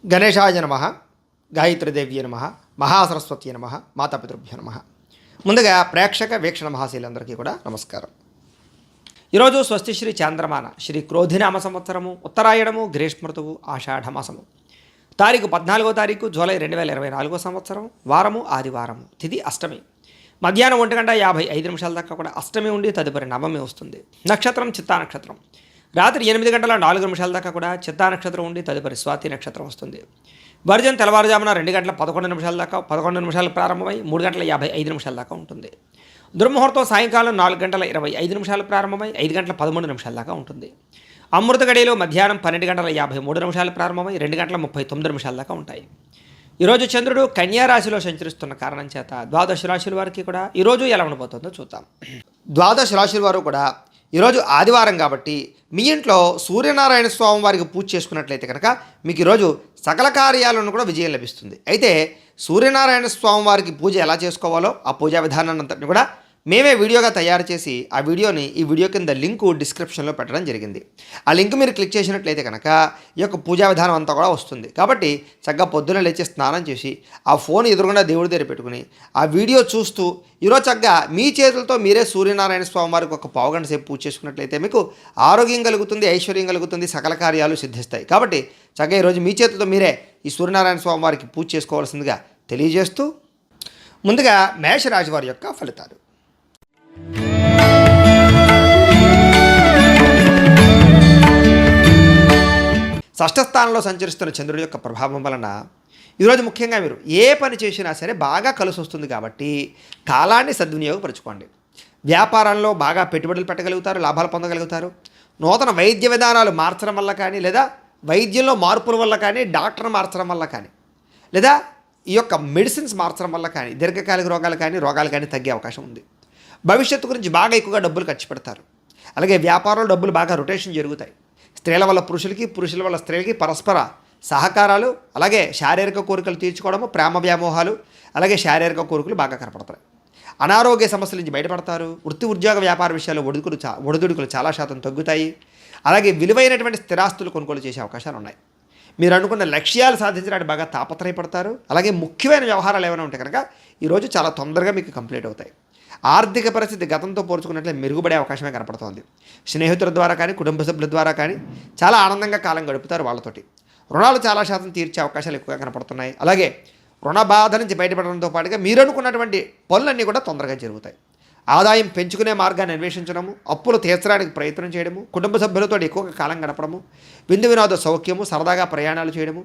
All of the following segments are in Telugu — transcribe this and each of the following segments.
గణేశాయ నమ, గాయత్రీదేవ్య నమ, మహాసరస్వతి నమ, మాతాపితృభ్యో నమ. ముందుగా ప్రేక్షక వీక్షణ మహాశీలందరికీ కూడా నమస్కారం. ఈరోజు స్వస్తి శ్రీ చాంద్రమాన శ్రీ క్రోధినామ సంవత్సరము, ఉత్తరాయణము, గ్రీష్మఋతువు, ఆషాఢమాసము. తారీఖు 14వ తారీఖు జూలై 2024 సంవత్సరం. వారము ఆదివారము, తిథి అష్టమి. మధ్యాహ్నం 1:55 దాకా కూడా అష్టమి ఉండి తదుపరి నవమి వస్తుంది. నక్షత్రం చిత్తా నక్షత్రం. రాత్రి 8:04 దాకా కూడా చిత్తా నక్షత్రం ఉండి తదుపరి స్వాతి నక్షత్రం వస్తుంది. వర్జం తెల్లవారుజామున 2:11 దాకా 11 నిమిషాలు ప్రారంభమై 3:55 దాకా ఉంటుంది. దుర్ముహూర్తం సాయంకాలం 4:25 ప్రారంభమై 5:13 దాకా ఉంటుంది. అమృత గడియలు మధ్యాహ్నం 12:53 ప్రారంభమై 2:39 దాకా ఉంటాయి. ఈరోజు చంద్రుడు కన్యా రాశిలో సంచరిస్తున్న కారణం చేత ద్వాదశ రాశుల వారికి కూడా ఈరోజు ఎలా ఉండబోతుందో చూద్దాం. ద్వాదశ రాశుల వారు కూడా ఈరోజు ఆదివారం కాబట్టి మీ ఇంట్లో సూర్యనారాయణ స్వామి వారికి పూజ చేసుకున్నట్లయితే కనుక మీకు ఈరోజు సకల కార్యాలను కూడా విజయం లభిస్తుంది. అయితే సూర్యనారాయణ స్వామి వారికి పూజ ఎలా చేసుకోవాలో ఆ పూజా విధానాన్ని అంతటిని కూడా మేమే వీడియోగా తయారు చేసి ఆ వీడియోని ఈ వీడియో కింద లింకు డిస్క్రిప్షన్లో పెట్టడం జరిగింది. ఆ లింక్ మీరు క్లిక్ చేసినట్లయితే కనుక ఈ యొక్క పూజా విధానం అంతా కూడా వస్తుంది. కాబట్టి చక్కగా పొద్దున లేచి స్నానం చేసి ఆ ఫోన్ ఎదురుగుండా దేవుడి దగ్గర పెట్టుకుని ఆ వీడియో చూస్తూ ఈరోజు చక్కగా మీ చేతులతో మీరే సూర్యనారాయణ స్వామి వారికి ఒక పావుగంట సేపు పూజ చేసుకున్నట్లయితే మీకు ఆరోగ్యం కలుగుతుంది, ఐశ్వర్యం కలుగుతుంది, సకల కార్యాలు సిద్ధిస్తాయి. కాబట్టి చక్కగా ఈరోజు మీ చేతులతో మీరే ఈ సూర్యనారాయణ స్వామి వారికి పూజ చేసుకోవాల్సిందిగా తెలియజేస్తూ ముందుగా మేషరాశి వారి యొక్క ఫలితాలు. షష్ఠస్థానంలో సంచరిస్తున్న చంద్రుడి యొక్క ప్రభావం వలన ఈరోజు ముఖ్యంగా మీరు ఏ పని చేసినా సరే బాగా కలిసి వస్తుంది. కాబట్టి కాలాన్ని సద్వినియోగపరచుకోండి. వ్యాపారంలో బాగా పెట్టుబడులు పెట్టగలుగుతారు, లాభాలు పొందగలుగుతారు. నూతన వైద్య విధానాలు మార్చడం వల్ల కానీ, లేదా వైద్యంలో మార్పుల వల్ల కానీ, డాక్టర్ మార్చడం వల్ల కానీ, లేదా ఈ యొక్క మెడిసిన్స్ మార్చడం వల్ల కానీ దీర్ఘకాలిక రోగాలు కానీ తగ్గే అవకాశం ఉంది. భవిష్యత్తు గురించి బాగా ఎక్కువగా డబ్బులు ఖర్చు పెడతారు. అలాగే వ్యాపారంలో డబ్బులు బాగా రొటేషన్ జరుగుతాయి. స్త్రీల వల్ల పురుషులకి, పురుషుల వల్ల స్త్రీలకి పరస్పర సహకారాలు, అలాగే శారీరక కోరికలు తీర్చుకోవడము, ప్రేమ వ్యామోహాలు, అలాగే శారీరక కోరికలు బాగా కనపడతాయి. అనారోగ్య సమస్యల నుంచి బయటపడతారు. వృత్తి ఉద్యోగ వ్యాపార విషయాల్లో ఒడిదుడుకులు చాలా శాతం తగ్గుతాయి. అలాగే విలువైనటువంటి స్థిరాస్తులు కొనుగోలు చేసే అవకాశాలు ఉన్నాయి. మీరు అనుకున్న లక్ష్యాలు సాధించడానికి బాగా తాపత్రయపడతారు. అలాగే ముఖ్యమైన వ్యవహారాలు ఏమైనా ఉంటే కనుక ఈరోజు చాలా తొందరగా మీకు కంప్లీట్ అవుతాయి. ఆర్థిక పరిస్థితి గతంతో పోల్చుకున్నట్లే మెరుగుపడే అవకాశమే కనపడుతోంది. స్నేహితుల ద్వారా కానీ, కుటుంబ సభ్యుల ద్వారా కానీ చాలా ఆనందంగా కాలం గడుపుతారు. వాళ్ళతోటి రుణాలు చాలా శాతం తీర్చే అవకాశాలు ఎక్కువగా కనపడుతున్నాయి. అలాగే రుణ బాధ నుంచి బయటపడడంతో పాటుగా మీరు అనుకున్నటువంటి పనులన్నీ కూడా తొందరగా జరుగుతాయి. ఆదాయం పెంచుకునే మార్గాన్ని అన్వేషించడము, అప్పులు తీర్చడానికి ప్రయత్నం చేయడము, కుటుంబ సభ్యులతో ఎక్కువగా కాలం గడపడము, విందు వినోద సౌఖ్యము, సరదాగా ప్రయాణాలు చేయడము,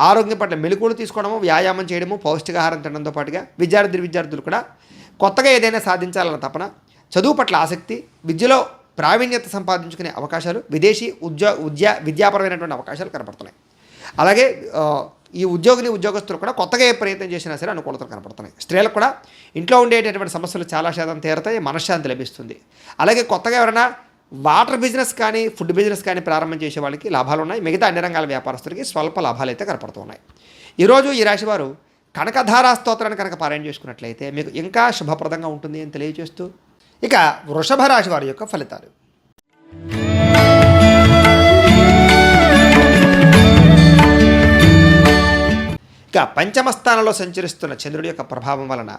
ఆరోగ్యం పట్ల మెలకువలు తీసుకోవడము, వ్యాయామం చేయడము, పౌష్టికాహారం తినడంతో పాటుగా విద్యార్థులు కూడా కొత్తగా ఏదైనా సాధించాలన్న తపన, చదువు పట్ల ఆసక్తి, విద్యలో ప్రావీణ్యత సంపాదించుకునే అవకాశాలు, విదేశీ విద్యాపరమైనటువంటి అవకాశాలు కనపడుతున్నాయి. అలాగే ఈ ఉద్యోగస్తులు కూడా కొత్తగా ఏ ప్రయత్నం చేసినా సరే అనుకూలతలు కనపడుతున్నాయి. స్త్రీలకు కూడా ఇంట్లో ఉండేటటువంటి సమస్యలు చాలా శాతం తీరతాయి, మనశ్శాంతి లభిస్తుంది. అలాగే కొత్తగా ఎవరైనా వాటర్ బిజినెస్ కానీ, ఫుడ్ బిజినెస్ కానీ ప్రారంభం చేసే వాళ్ళకి లాభాలు ఉన్నాయి. మిగతా అన్ని రంగాల వ్యాపారస్తులకి స్వల్ప లాభాలు అయితే కనపడుతున్నాయి. ఈరోజు ఈ రాశి వారు కనకధారా స్తోత్రాన్ని కనుక పారాయణ చేసుకున్నట్లయితే మీకు ఇంకా శుభప్రదంగా ఉంటుంది అని తెలియజేస్తూ ఇక వృషభ రాశి వారి యొక్క ఫలితాలు. ఇక పంచమ స్థానంలో సంచరిస్తున్న చంద్రుడి యొక్క ప్రభావం వలన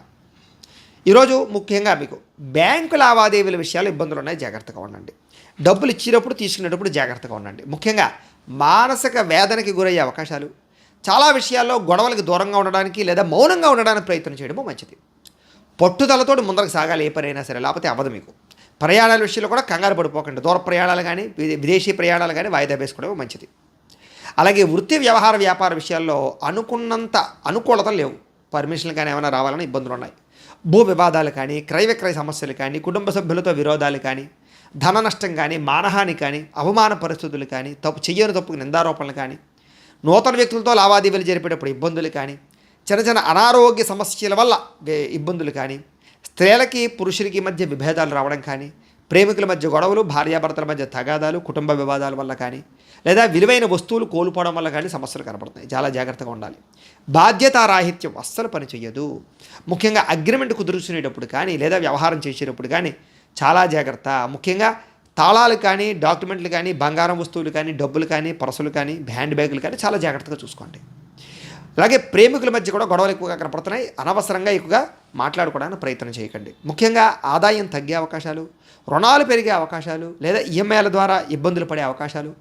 ఈరోజు ముఖ్యంగా మీకు బ్యాంకు లావాదేవీల విషయాలు ఇబ్బందులు ఉన్నాయి, జాగ్రత్తగా ఉండండి. డబ్బులు ఇచ్చినప్పుడు తీసుకునేటప్పుడు జాగ్రత్తగా ఉండండి. ముఖ్యంగా మానసిక వేదనకి గురయ్యే అవకాశాలు, చాలా విషయాల్లో గొడవలకు దూరంగా ఉండడానికి లేదా మౌనంగా ఉండడానికి ప్రయత్నం చేయడము మంచిది. పట్టుదలతో ముందరకు సాగాలి ఏ పనైనా సరే, లేకపోతే అవ్వదు మీకు. ప్రయాణాల విషయంలో కూడా కంగారు పడిపోకండి. దూర ప్రయాణాలు కానీ, విదేశీ ప్రయాణాలు కానీ వాయిదా వేసుకోవడం మంచిది. అలాగే వృత్తి వ్యవహార వ్యాపార విషయాల్లో అనుకున్నంత అనుకూలతలు లేవు. పర్మిషన్లు కానీ ఏమైనా రావాలని ఇబ్బందులు ఉన్నాయి. భూ వివాదాలు కానీ, క్రయ విక్రయ సమస్యలు కానీ, కుటుంబ సభ్యులతో విరోధాలు కానీ, ధన నష్టం కానీ, మానహాని కానీ, అవమాన పరిస్థితులు కానీ, చెయ్యని తప్పుకు నిందారోపణలు కానీ, నూతన వ్యక్తులతో లావాదేవీలు జరిపేటప్పుడు ఇబ్బందులు కానీ, చిన్న అనారోగ్య సమస్యల వల్ల ఇబ్బందులు కానీ, స్త్రీలకి పురుషులకి మధ్య విభేదాలు రావడం కానీ, ప్రేమికుల మధ్య గొడవలు, భార్యాభర్తల మధ్య తగాదాలు, కుటుంబ వివాదాల వల్ల కానీ, లేదా విలువైన వస్తువులు కోల్పోవడం వల్ల కానీ సమస్యలు కనపడుతున్నాయి. చాలా జాగ్రత్తగా ఉండాలి. బాధ్యతారాహిత్యం అస్సలు పని చెయ్యదు. ముఖ్యంగా అగ్రిమెంట్ కుదుర్చునేటప్పుడు కానీ, లేదా వ్యవహారం చేసేటప్పుడు కానీ చాలా జాగ్రత్త. ముఖ్యంగా తాళాలు కానీ, డాక్యుమెంట్లు కానీ, బంగారం వస్తువులు కానీ, డబ్బులు కానీ, పర్సులు కానీ, హ్యాండ్ బ్యాగులు కానీ చాలా జాగ్రత్తగా చూసుకోండి. అలాగే ప్రేమికుల మధ్య కూడా గొడవలు ఎక్కువగా కనపడుతున్నాయి. అనవసరంగా ఎక్కువగా మాట్లాడుకోవడానికి ప్రయత్నం చేయకండి. ముఖ్యంగా ఆదాయం తగ్గే అవకాశాలు, రుణాలు పెరిగే అవకాశాలు, లేదా ఈఎంఐల ద్వారా ఇబ్బందులు పడే అవకాశాలు,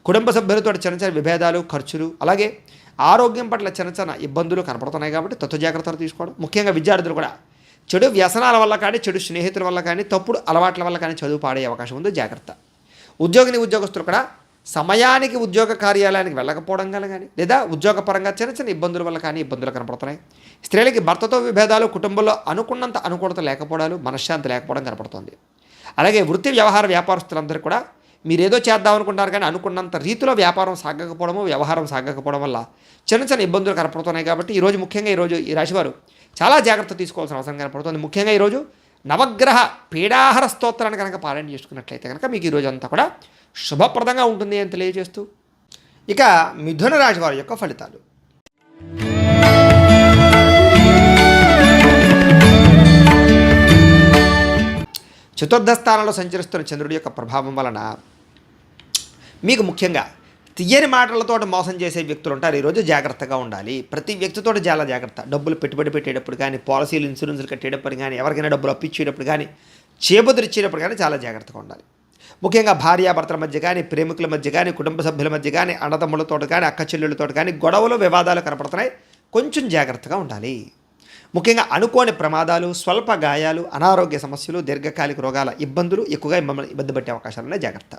కుటుంబ సభ్యులతో చిన్న చిన్న విభేదాలు, ఖర్చులు, అలాగే ఆరోగ్యం పట్ల చిన్న చిన్న ఇబ్బందులు కనపడుతున్నాయి. కాబట్టి తత్వ జాగ్రత్తలు తీసుకోవడం. ముఖ్యంగా విద్యార్థులు కూడా చెడు వ్యసనాల వల్ల కానీ, చెడు స్నేహితుల వల్ల కానీ, తప్పుడు అలవాట్ల వల్ల కానీ చదువు పాడే అవకాశం ఉంది. జాగ్రత్త. ఉద్యోగస్తులు కూడా సమయానికి ఉద్యోగ కార్యాలయానికి వెళ్ళకపోవడం వల్ల కానీ, లేదా ఉద్యోగపరంగా చిన్న చిన్న ఇబ్బందుల వల్ల కానీ ఇబ్బందులు కనపడుతున్నాయి. స్త్రీలకి భర్తతో విభేదాలు, కుటుంబంలో అనుకున్నంత అనుకూలత లేకపోవడాలు, మనశ్శాంతి లేకపోవడం కనపడుతుంది. అలాగే వృత్తి వ్యవహార వ్యాపారస్తులందరూ కూడా మీరేదో చేద్దాం అనుకుంటారు కానీ అనుకున్నంత రీతిలో వ్యాపారం సాగకపోవడము, వ్యవహారం సాగకపోవడం వల్ల చిన్న చిన్న ఇబ్బందులు కనపడుతున్నాయి. కాబట్టి ముఖ్యంగా ఈ రాశివారు చాలా జాగ్రత్త తీసుకోవాల్సిన అవసరం కనపడుతుంది. ముఖ్యంగా ఈరోజు నవగ్రహ పీడాహార స్తోత్రాన్ని కనుక పారాయణ చేసుకున్నట్లయితే కనుక మీకు ఈరోజు అంతా కూడా శుభప్రదంగా ఉంటుంది అని తెలియజేస్తూ, ఇక మిథున రాశి వారి యొక్క ఫలితాలు. చతుర్థ స్థానంలో సంచరిస్తున్న చంద్రుడి యొక్క ప్రభావం వలన మీకు ముఖ్యంగా తీయని మాటలతో మోసం చేసే వ్యక్తులు ఉంటారు. ఈరోజు జాగ్రత్తగా ఉండాలి. ప్రతి వ్యక్తితో చాలా జాగ్రత్త. డబ్బులు పెట్టుబడి పెట్టేటప్పుడు కానీ, పాలసీలు, ఇన్సూరెన్స్లు కట్టేటప్పుడు కానీ, ఎవరికైనా డబ్బులు అప్పించేటప్పుడు కానీ, చేబుదిరిచ్చేటప్పుడు కానీ చాలా జాగ్రత్తగా ఉండాలి. ముఖ్యంగా భార్యాభర్తల మధ్య కానీ, ప్రేమికుల మధ్య కానీ, కుటుంబ సభ్యుల మధ్య కానీ, అన్నదమ్ములతో కానీ, అక్క చెల్లెళ్ళతో కానీ గొడవలు, వివాదాలు కనపడుతున్నాయి. కొంచెం జాగ్రత్తగా ఉండాలి. ముఖ్యంగా అనుకోని ప్రమాదాలు, స్వల్ప గాయాలు, అనారోగ్య సమస్యలు, దీర్ఘకాలిక రోగాల ఇబ్బందులు ఎక్కువగా మిమ్మల్ని ఇబ్బంది పెట్టే అవకాశాలు ఉన్నాయి. జాగ్రత్త.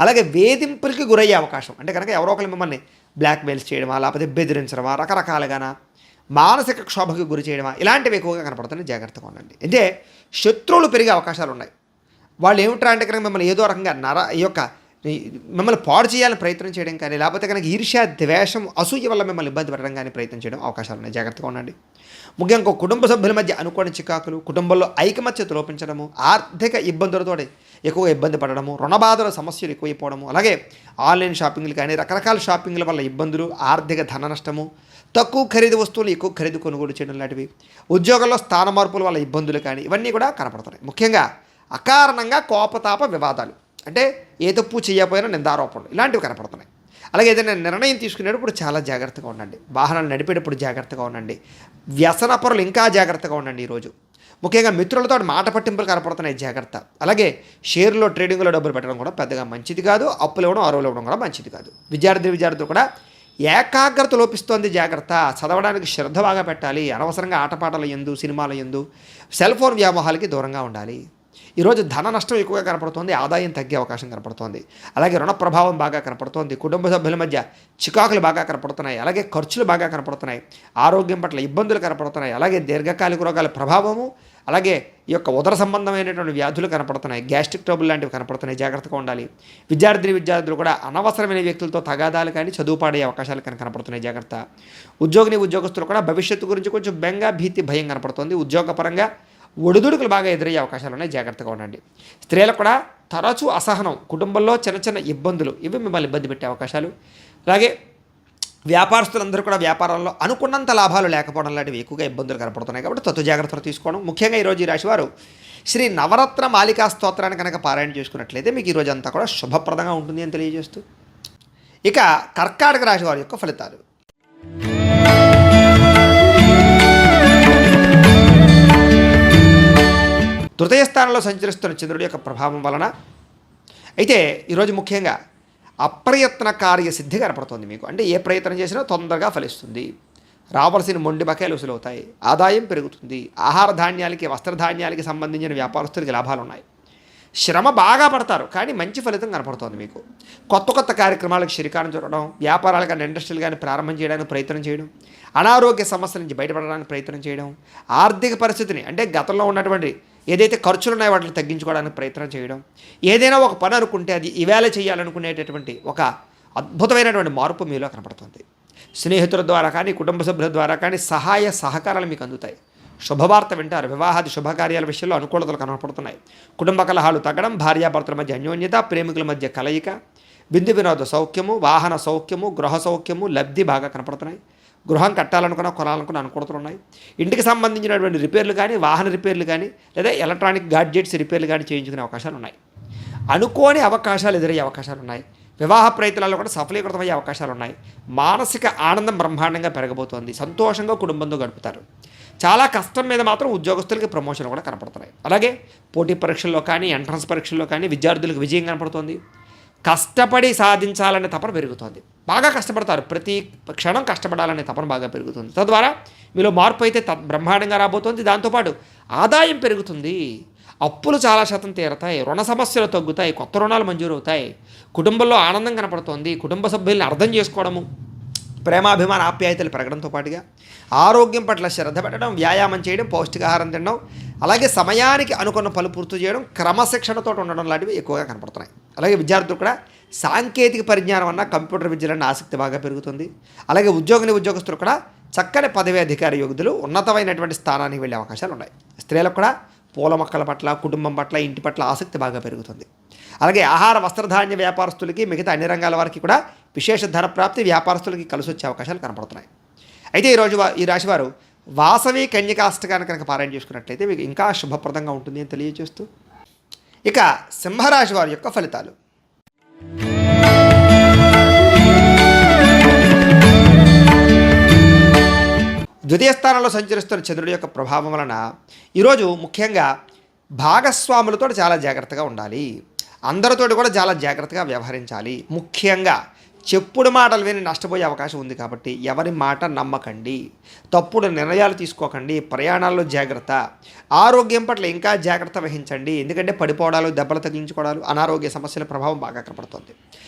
అలాగే వేధింపులకి గురయ్యే అవకాశం అంటే కనుక ఎవరో ఒకరు మిమ్మల్ని బ్లాక్మెయిల్స్ చేయడమా, లేకపోతే బెదిరించడమా, రకరకాలుగానా మానసిక క్షోభకి గురి చేయడమా, ఇలాంటివి ఎక్కువగా కనపడుతున్నాయి. జాగ్రత్తగా ఉండండి. అంటే శత్రువులు పెరిగే అవకాశాలు ఉన్నాయి. వాళ్ళు ఏమిట్రా అంటే కనుక మిమ్మల్ని ఏదో రకంగా మిమ్మల్ని పాడు చేయాలని ప్రయత్నం చేయడం కానీ, లేకపోతే కనుక ఈర్ష్య, ద్వేషం, అసూయ వల్ల మిమ్మల్ని ఇబ్బంది పెట్టడం కానీ ప్రయత్నం చేయడం అవకాశాలు ఉన్నాయి. జాగ్రత్తగా ఉండండి. ముఖ్యంగా కుటుంబ సభ్యుల మధ్య అనుకోని చికాకులు, కుటుంబంలో ఐకమత్యత లోపించడము, ఆర్థిక ఇబ్బందులతో ఎక్కువగా ఇబ్బంది పడడము, రుణబాధల సమస్యలు ఎక్కువైపోవడము, అలాగే ఆన్లైన్ షాపింగ్లు కానీ, రకరకాల షాపింగ్ల వల్ల ఇబ్బందులు, ఆర్థిక ధన నష్టము, తక్కువ ఖరీదు వస్తువులు ఎక్కువ ఖరీదు కొనుగోలు చేయడం లాంటివి, ఉద్యోగంలో స్థాన మార్పుల వల్ల ఇబ్బందులు కానీ ఇవన్నీ కూడా కనపడుతున్నాయి. ముఖ్యంగా అకారణంగా కోపతాప వివాదాలు అంటే ఏ తప్పు చేయకపోయినా నిందారోపణలు ఇలాంటివి కనపడుతున్నాయి. అలాగే ఏదైనా నిర్ణయం తీసుకునేటప్పుడు చాలా జాగ్రత్తగా ఉండండి. వాహనాలు నడిపేటప్పుడు జాగ్రత్తగా ఉండండి. వ్యసన పరులు ఇంకా జాగ్రత్తగా ఉండండి. ఈరోజు ముఖ్యంగా మిత్రులతో మాట పట్టింపులు కనపడుతున్నాయి. జాగ్రత్త. అలాగే షేర్లో, ట్రేడింగ్లో డబ్బులు పెట్టడం కూడా పెద్దగా మంచిది కాదు. అప్పులు ఇవ్వడం, అరువులు ఇవ్వడం కూడా మంచిది కాదు. విద్యార్థులు కూడా ఏకాగ్రత లోపిస్తోంది. జాగ్రత్త. చదవడానికి శ్రద్ధ బాగా పెట్టాలి. అనవసరంగా ఆటపాటల యందు, సినిమాల యందు, సెల్ ఫోన్ వ్యామోహాలకి దూరంగా ఉండాలి. ఈరోజు ధన నష్టం ఎక్కువగా కనపడుతోంది. ఆదాయం తగ్గే అవకాశం కనపడుతోంది. అలాగే రుణ ప్రభావం బాగా కనపడుతోంది. కుటుంబ సభ్యుల మధ్య చికాకులు బాగా కనపడుతున్నాయి. అలాగే ఖర్చులు బాగా కనపడుతున్నాయి. ఆరోగ్యం పట్ల ఇబ్బందులు కనపడుతున్నాయి. అలాగే దీర్ఘకాలిక రోగాల ప్రభావము, అలాగే ఈ యొక్క ఉదర సంబంధమైనటువంటి వ్యాధులు కనపడుతున్నాయి. గ్యాస్ట్రిక్ ట్రబుల్ లాంటివి కనపడుతున్నాయి. జాగ్రత్తగా ఉండాలి. విద్యార్థులు కూడా అనవసరమైన వ్యక్తులతో తగాదాలు కానీ, చదువు పాడే అవకాశాలు కానీ కనపడుతున్నాయి. జాగ్రత్త. ఉద్యోగస్తులు కూడా భవిష్యత్తు గురించి కొంచెం బెంగ, భీతి, భయం కనపడుతుంది. ఉద్యోగపరంగా ఒడిదుడుకులు బాగా ఎదురయ్యే అవకాశాలు ఉన్నాయి. జాగ్రత్తగా ఉండండి. స్త్రీలకు కూడా తరచూ అసహనం, కుటుంబంలో చిన్న చిన్న ఇబ్బందులు ఇవి మిమ్మల్ని ఇబ్బంది పెట్టే అవకాశాలు. అలాగే వ్యాపారస్తులందరూ కూడా వ్యాపారంలో అనుకున్నంత లాభాలు లేకపోవడం లాంటివి ఎక్కువగా ఇబ్బందులు కనపడుతున్నాయి. కాబట్టి తత్వ జాగ్రత్తలు తీసుకోవడం. ముఖ్యంగా ఈరోజు ఈ రాశివారు శ్రీ నవరత్న మాలికా స్తోత్రాన్ని కనుక పారాయణ చేసుకున్నట్లయితే మీకు ఈరోజు అంతా కూడా శుభప్రదంగా ఉంటుంది అని తెలియజేస్తూ, ఇక కర్కాటక రాశి వారి యొక్క ఫలితాలు. తృతీయ స్థానంలో సంచరిస్తున్న చంద్రుడి యొక్క ప్రభావం వలన అయితే ఈరోజు ముఖ్యంగా అప్రయత్న కార్య సిద్ధి కనపడుతుంది మీకు. అంటే ఏ ప్రయత్నం చేసినా తొందరగా ఫలిస్తుంది. రావాల్సిన మొండి బకాయిలు వసూలవుతాయి. ఆదాయం పెరుగుతుంది. ఆహార ధాన్యాలకి, వస్త్రధాన్యాలకి సంబంధించిన వ్యాపారస్తులకి లాభాలు ఉన్నాయి. శ్రమ బాగా పడతారు కానీ మంచి ఫలితం కనపడుతోంది మీకు. కొత్త కార్యక్రమాలకు శ్రీకారం చుట్టడం, వ్యాపారాలు కానీ, ఇండస్ట్రీలు కానీ ప్రారంభం చేయడానికి ప్రయత్నం చేయడం, అనారోగ్య సమస్యల నుంచి బయటపడడానికి ప్రయత్నం చేయడం, ఆర్థిక పరిస్థితిని అంటే గతంలో ఉన్నటువంటి ఏదైతే ఖర్చులు ఉన్నాయో వాటిని తగ్గించుకోవడానికి ప్రయత్నం చేయడం, ఏదైనా ఒక పని అనుకుంటే అది ఈవేళ చేయాలనుకునేటటువంటి ఒక అద్భుతమైనటువంటి మార్పు మీలో కనపడుతుంది. స్నేహితుల ద్వారా కానీ, కుటుంబ సభ్యుల ద్వారా కానీ సహాయ సహకారాలు మీకు అందుతాయి. శుభవార్త వింటారు. వివాహాది శుభకార్యాల విషయంలో అనుకూలతలు కనపడుతున్నాయి. కుటుంబ కలహాలు తగ్గడం, భార్యాభర్తల మధ్య అన్యోన్యత, ప్రేమికుల మధ్య కలయిక, విందు వినోద సౌఖ్యము, వాహన సౌఖ్యము, గృహ సౌఖ్యము, లబ్ధి బాగా కనపడుతున్నాయి. గృహం కట్టాలనుకున్న, కొనాలనుకున్న అనుకూలతలు ఉన్నాయి. ఇంటికి సంబంధించినటువంటి రిపేర్లు కానీ, వాహన రిపేర్లు కానీ, లేదా ఎలక్ట్రానిక్ గాడ్జెట్స్ రిపేర్లు కానీ చేయించుకునే అవకాశాలు ఉన్నాయి. అనుకోని అవకాశాలు ఎదురయ్యే అవకాశాలు ఉన్నాయి. వివాహ ప్రయత్నాల్లో కూడా సఫలీకృతమయ్యే అవకాశాలు ఉన్నాయి. మానసిక ఆనందం బ్రహ్మాండంగా పెరగబోతోంది. సంతోషంగా కుటుంబంతో గడుపుతారు. చాలా కష్టం మీద మాత్రం ఉద్యోగస్తులకి ప్రమోషన్లు కూడా కనపడుతున్నాయి. అలాగే పోటీ పరీక్షల్లో కానీ, ఎంట్రన్స్ పరీక్షల్లో కానీ విద్యార్థులకు విజయం కనపడుతోంది. కష్టపడి సాధించాలనే తపన పెరుగుతోంది. బాగా కష్టపడతారు. ప్రతి క్షణం కష్టపడాలనే తపన బాగా పెరుగుతుంది. తద్వారా మీలో మార్పు అయితే బ్రహ్మాండంగా రాబోతోంది. దాంతోపాటు ఆదాయం పెరుగుతుంది. అప్పులు చాలా శాతం తీరతాయి. రుణ సమస్యలు తగ్గుతాయి. కొత్త రుణాలు మంజూరవుతాయి. కుటుంబంలో ఆనందం కనపడుతోంది. కుటుంబ సభ్యుల్ని అర్థం చేసుకోవడము, ప్రేమాభిమాన ఆప్యాయతలు పెరగడంతో పాటుగా ఆరోగ్యం పట్ల శ్రద్ధ పెట్టడం, వ్యాయామం చేయడం, పౌష్టికాహారం తినడం, అలాగే సమయానికి అనుకున్న పనులు పూర్తి చేయడం, క్రమశిక్షణతో ఉండడం లాంటివి ఎక్కువగా కనపడుతున్నాయి. అలాగే విద్యార్థులు కూడా సాంకేతిక పరిజ్ఞానం అన్న కంప్యూటర్ విద్యలన్న ఆసక్తి బాగా పెరుగుతుంది. అలాగే ఉద్యోగస్తులు కూడా చక్కని పదవి అధికారి యోగ్యులు ఉన్నతమైనటువంటి స్థానానికి వెళ్ళే అవకాశాలు ఉన్నాయి. స్త్రీలకు కూడా పూల మొక్కల పట్ల, కుటుంబం పట్ల, ఇంటి పట్ల ఆసక్తి బాగా పెరుగుతుంది. అలాగే ఆహార వస్త్రధాన్య వ్యాపారస్తులకి, మిగతా అన్ని రంగాల వారికి కూడా విశేష ధన ప్రాప్తి, వ్యాపారస్తులకి కలిసి వచ్చే అవకాశాలు కనపడుతున్నాయి. అయితే ఈరోజు ఈ రాశివారు వాసవి కన్యకాష్టకాన్ని కనుక పారాయణ చేసుకున్నట్లయితే మీకు ఇంకా శుభప్రదంగా ఉంటుంది అని తెలియజేస్తూ, ఇక సింహరాశి వారి యొక్క ఫలితాలు. ద్వితీయ స్థానంలో సంచరిస్తున్న చంద్రుడి యొక్క ప్రభావం వలన ఈరోజు ముఖ్యంగా భాగస్వాములతో చాలా జాగ్రత్తగా ఉండాలి. అందరితోటి కూడా చాలా జాగ్రత్తగా వ్యవహరించాలి. ముఖ్యంగా చెప్పుడు మాటలు విని నష్టపోయే అవకాశం ఉంది కాబట్టి ఎవరి మాట నమ్మకండి. తప్పుడు నిర్ణయాలు తీసుకోకండి. ప్రయాణాల్లో జాగ్రత్త. ఆరోగ్యం పట్ల ఇంకా జాగ్రత్త వహించండి. ఎందుకంటే పడిపోవడాలు, దెబ్బలు తగిలించుకోవడాలు, అనారోగ్య సమస్యల ప్రభావం బాగా కనపడుతుంది.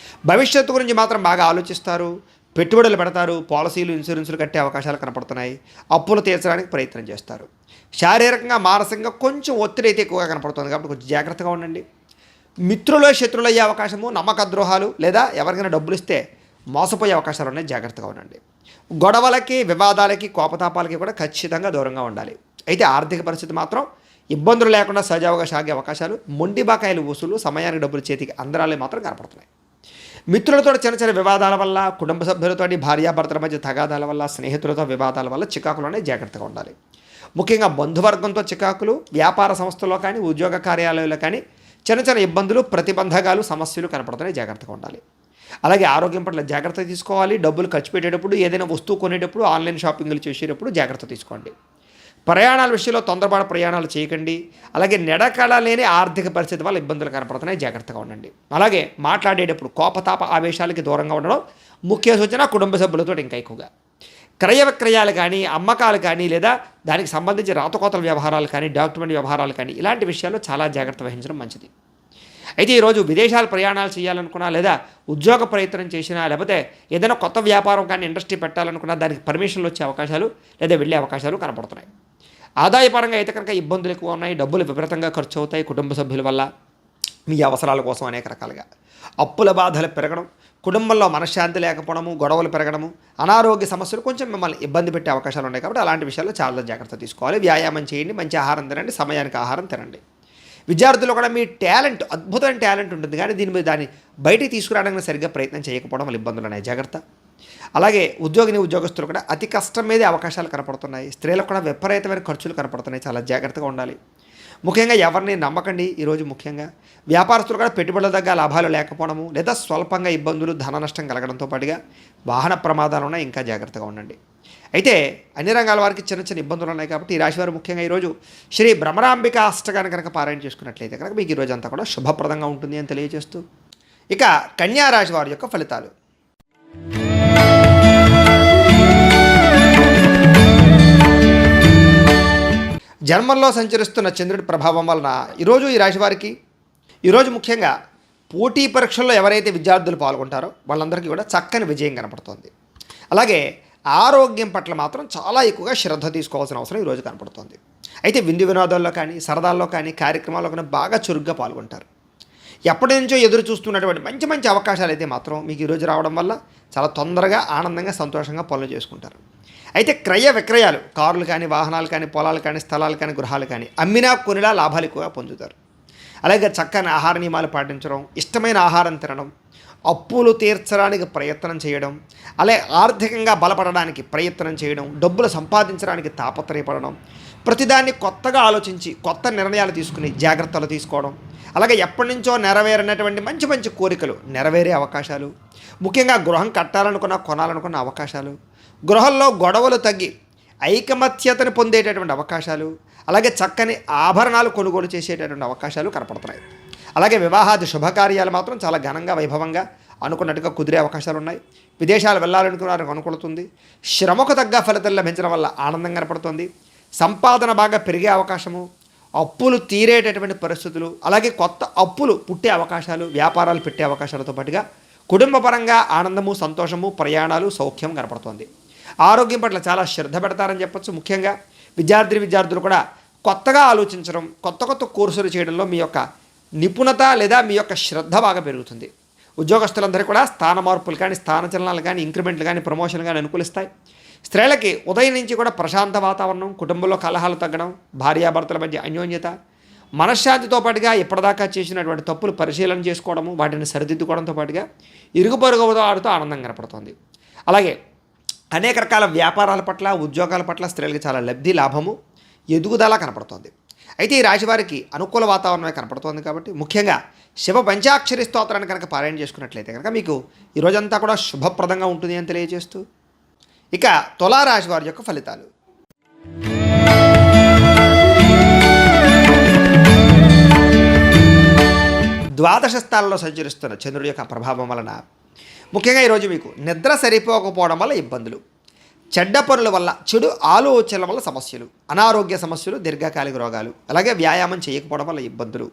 భవిష్యత్తు గురించి మాత్రం బాగా ఆలోచిస్తారు. పెట్టుబడులు పెడతారు. పాలసీలు, ఇన్సూరెన్సులు కట్టే అవకాశాలు కనపడుతున్నాయి. అప్పులు తీర్చడానికి ప్రయత్నం చేస్తారు. శారీరకంగా, మానసికంగా కొంచెం ఒత్తిడి అయితే ఎక్కువగా కనపడుతుంది కాబట్టి కొంచెం జాగ్రత్తగా ఉండండి. మిత్రులు శత్రులు అయ్యే అవకాశము, నమ్మక ద్రోహాలు లేదా ఎవరికైనా డబ్బులు ఇస్తే మోసపోయే అవకాశాలు ఉన్నాయి. జాగ్రత్తగా ఉండండి. గొడవలకి, వివాదాలకి, కోపతాపాలకి కూడా ఖచ్చితంగా దూరంగా ఉండాలి. అయితే ఆర్థిక పరిస్థితి మాత్రం ఇబ్బందులు లేకుండా సజావుగా సాగే అవకాశాలు, మొండి బకాయిలు వసూలు, సమయానికి డబ్బులు చేతికి అందరాలే మాత్రం కనపడుతున్నాయి. మిత్రులతో చిన్న చిన్న వివాదాల వల్ల, కుటుంబ సభ్యులతోటి భార్యాభర్తల మధ్య తగాదాల వల్ల, స్నేహితులతో వివాదాల వల్ల చికాకులోనే జాగ్రత్తగా ఉండాలి. ముఖ్యంగా బంధువర్గంతో చికాకులు, వ్యాపార సంస్థల్లో కానీ, ఉద్యోగ కార్యాలయాల్లో కానీ చిన్న చిన్న ఇబ్బందులు, ప్రతిబంధకాలు, సమస్యలు కనపడుతున్నాయి. జాగ్రత్తగా ఉండాలి. అలాగే ఆరోగ్యం పట్ల జాగ్రత్త తీసుకోవాలి. డబ్బులు ఖర్చు పెట్టేటప్పుడు, ఏదైనా వస్తువు కొనేటప్పుడు, ఆన్లైన్ షాపింగ్లు చేసేటప్పుడు జాగ్రత్త తీసుకోండి. ప్రయాణాల విషయంలో తొందరపాటు ప్రయాణాలు చేయకండి. అలాగే నిడకడ లేని ఆర్థిక పరిస్థితి వల్ల ఇబ్బందులు కనపడుతున్నాయి. జాగ్రత్తగా ఉండండి. అలాగే మాట్లాడేటప్పుడు కోపతాప ఆవేశాలకి దూరంగా ఉండడం ముఖ్య సూచన. కుటుంబ సభ్యులతో ఇంకా ఎక్కువగా క్రయ విక్రయాలు కానీ, అమ్మకాలు కానీ, లేదా దానికి సంబంధించి రాతకోతల వ్యవహారాలు కానీ, డాక్యుమెంట్ వ్యవహారాలు కానీ, ఇలాంటి విషయాల్లో చాలా జాగ్రత్త వహించడం మంచిది. అయితే ఈరోజు విదేశాలు ప్రయాణాలు చేయాలనుకున్నా, లేదా ఉద్యోగ ప్రయత్నం చేసినా, లేకపోతే ఏదైనా కొత్త వ్యాపారం కానీ, ఇండస్ట్రీ పెట్టాలనుకున్నా దానికి పర్మిషన్లు వచ్చే అవకాశాలు లేదా వెళ్ళే అవకాశాలు కనపడుతున్నాయి. ఆదాయపరంగా అయితే కనుక ఇబ్బందులు ఎక్కువ ఉన్నాయి. డబ్బులు విపరీతంగా ఖర్చు అవుతాయి కుటుంబ సభ్యుల వల్ల, మీ అవసరాల కోసం అనేక రకాలుగా. అప్పుల బాధలు పెరగడం, కుటుంబంలో మనశ్శాంతి లేకపోవడము, గొడవలు పెరగడము, అనారోగ్య సమస్యలు కొంచెం మిమ్మల్ని ఇబ్బంది పెట్టే అవకాశాలు ఉన్నాయి. కాబట్టి అలాంటి విషయాల్లో చాలా జాగ్రత్త తీసుకోవాలి. వ్యాయామం చేయండి, మంచి ఆహారం తినండి, సమయానికి ఆహారం తినండి. విద్యార్థులు కూడా మీ టాలెంట్, అద్భుతమైన టాలెంట్ ఉంటుంది కానీ దాన్ని బయటికి తీసుకురావడానికి సరిగ్గా ప్రయత్నం చేయకపోవడం వల్ల ఇబ్బందులు ఉన్నాయి. జాగ్రత్త. అలాగే ఉద్యోగస్తులు కూడా అతి కష్టం మీదే అవకాశాలు కనపడుతున్నాయి. స్త్రీలకు కూడా విపరీతమైన ఖర్చులు కనపడుతున్నాయి. చాలా జాగ్రత్తగా ఉండాలి. ముఖ్యంగా ఎవరిని నమ్మకండి. ఈరోజు ముఖ్యంగా వ్యాపారస్తులు కూడా పెట్టుబడుల దగ్గర లాభాలు లేకపోవడము, లేదా స్వల్పంగా ఇబ్బందులు, ధన నష్టం కలగడంతో పాటుగా వాహన ప్రమాదాలు ఉన్నాయి. ఇంకా జాగ్రత్తగా ఉండండి. అయితే అన్ని రంగాల వారికి చిన్న చిన్న ఇబ్బందులు ఉన్నాయి కాబట్టి ఈ రాశివారు ముఖ్యంగా ఈరోజు శ్రీ భ్రమరాంబిక అష్టకాన్ని కనుక పారాయణ చేసుకున్నట్లయితే కనుక మీకు ఈరోజు అంతా కూడా శుభప్రదంగా ఉంటుంది అని తెలియజేస్తూ, ఇక కన్యా రాశి వారి యొక్క ఫలితాలు. జన్మంలో సంచరిస్తున్న చంద్రుడి ప్రభావం వలన ఈరోజు ఈ రాశి వారికి ఈరోజు ముఖ్యంగా పోటీ పరీక్షల్లో ఎవరైతే విద్యార్థులు పాల్గొంటారో వాళ్ళందరికీ కూడా చక్కని విజయం కనపడుతుంది. అలాగే ఆరోగ్యం పట్ల మాత్రం చాలా ఎక్కువగా శ్రద్ధ తీసుకోవాల్సిన అవసరం ఈరోజు కనపడుతుంది. అయితే విందు వినోదాల్లో కానీ, సరదాల్లో కానీ, కార్యక్రమాల్లో కానీ బాగా చురుగ్గా పాల్గొంటారు. ఎప్పటి నుంచో ఎదురు చూస్తున్నటువంటి మంచి మంచి అవకాశాలు అయితే మాత్రం మీకు ఈరోజు రావడం వల్ల చాలా తొందరగా, ఆనందంగా, సంతోషంగా పనులు చేసుకుంటారు. అయితే క్రయ విక్రయాలు, కార్లు కానీ, వాహనాలు కానీ, పొలాలు కానీ, స్థలాలు కానీ, గృహాలు కానీ అమ్మినా కొనిలా లాభాలు ఎక్కువగా పొందుతారు. అలాగే చక్కని ఆహార నియమాలు పాటించడం, ఇష్టమైన ఆహారం తినడం, అప్పులు తీర్చడానికి ప్రయత్నం చేయడం, అలాగే ఆర్థికంగా బలపడడానికి ప్రయత్నం చేయడం, డబ్బులు సంపాదించడానికి తాపత్రయపడడం, ప్రతిదాన్ని కొత్తగా ఆలోచించి కొత్త నిర్ణయాలు తీసుకుని జాగ్రత్తలు తీసుకోవడం, అలాగే ఎప్పటి నుంచో నెరవేరినటువంటి మంచి మంచి కోరికలు నెరవేరే అవకాశాలు, ముఖ్యంగా గృహం కట్టాలనుకున్న కొనాలనుకున్న అవకాశాలు, గృహంలో గొడవలు తగ్గి ఐకమత్యతను పొందేటటువంటి అవకాశాలు, అలాగే చక్కని ఆభరణాలు కొనుగోలు చేసేటటువంటి అవకాశాలు కనపడుతున్నాయి. అలాగే వివాహాది శుభకార్యాలు మాత్రం చాలా ఘనంగా వైభవంగా అనుకున్నట్టుగా కుదిరే అవకాశాలు ఉన్నాయి. విదేశాలు వెళ్ళాలనుకున్న వారికి అనుకూలతుంది. శ్రమకు తగ్గ ఫలితం లభించడం వల్ల ఆనందం కనపడుతుంది. సంపాదన బాగా పెరిగే అవకాశము, అప్పులు తీరేటటువంటి పరిస్థితులు, అలాగే కొత్త అప్పులు పుట్టే అవకాశాలు, వ్యాపారాలు పెట్టే అవకాశాలతో పాటుగా కుటుంబపరంగా ఆనందము, సంతోషము, ప్రయాణాలు, సౌఖ్యం కనపడుతుంది. ఆరోగ్యం పట్ల చాలా శ్రద్ధ పెడతారని చెప్పచ్చు. ముఖ్యంగా విద్యార్థులు కూడా కొత్తగా ఆలోచించడం, కొత్త కొత్త కోర్సులు చేయడంలో మీ యొక్క నిపుణత లేదా మీ యొక్క శ్రద్ధ బాగా పెరుగుతుంది. ఉద్యోగస్తులందరూ కూడా స్థాన మార్పులు కానీ, స్థానచలనాలు కానీ, ఇంక్రిమెంట్లు కానీ, ప్రమోషన్లు కానీ అనుకూలిస్తాయి. స్త్రీలకి ఉదయం నుంచి కూడా ప్రశాంత వాతావరణం, కుటుంబంలో కలహాలు తగ్గడం, భార్యాభర్తల మధ్య అన్యోన్యత, మనశ్శాంతితో పాటుగా ఇప్పటిదాకా చేసినటువంటి తప్పులు పరిశీలన చేసుకోవడము, వాటిని సరిదిద్దుకోవడంతో పాటుగా ఇరుగు పొరుగు వారితో ఆనందం కనపడుతుంది. అలాగే అనేక రకాల వ్యాపారాల పట్ల, ఉద్యోగాల పట్ల స్త్రీలకు చాలా లబ్ధి, లాభము, ఎదుగుదల కనపడుతుంది. అయితే ఈ రాశివారికి అనుకూల వాతావరణమే కనపడుతోంది కాబట్టి ముఖ్యంగా శివ పంచాక్షరి స్తోత్రాన్ని కనుక పారాయణ చేసుకున్నట్లయితే కనుక మీకు ఈ రోజంతా కూడా శుభప్రదంగా ఉంటుంది అని తెలియజేస్తూ, ఇక తులారాశి వారి యొక్క ఫలితాలు. ద్వాదశ స్థానంలో సంచరిస్తున్న చంద్రుడి యొక్క ప్రభావం వలన ముఖ్యంగా ఈరోజు మీకు నిద్ర సరిపోకపోవడం వల్ల ఇబ్బందులు, చెడ్డ పనుల వల్ల, చెడు ఆలోచనల వల్ల సమస్యలు, అనారోగ్య సమస్యలు, దీర్ఘకాలిక రోగాలు, అలాగే వ్యాయామం చేయకపోవడం వల్ల ఇబ్బందులు,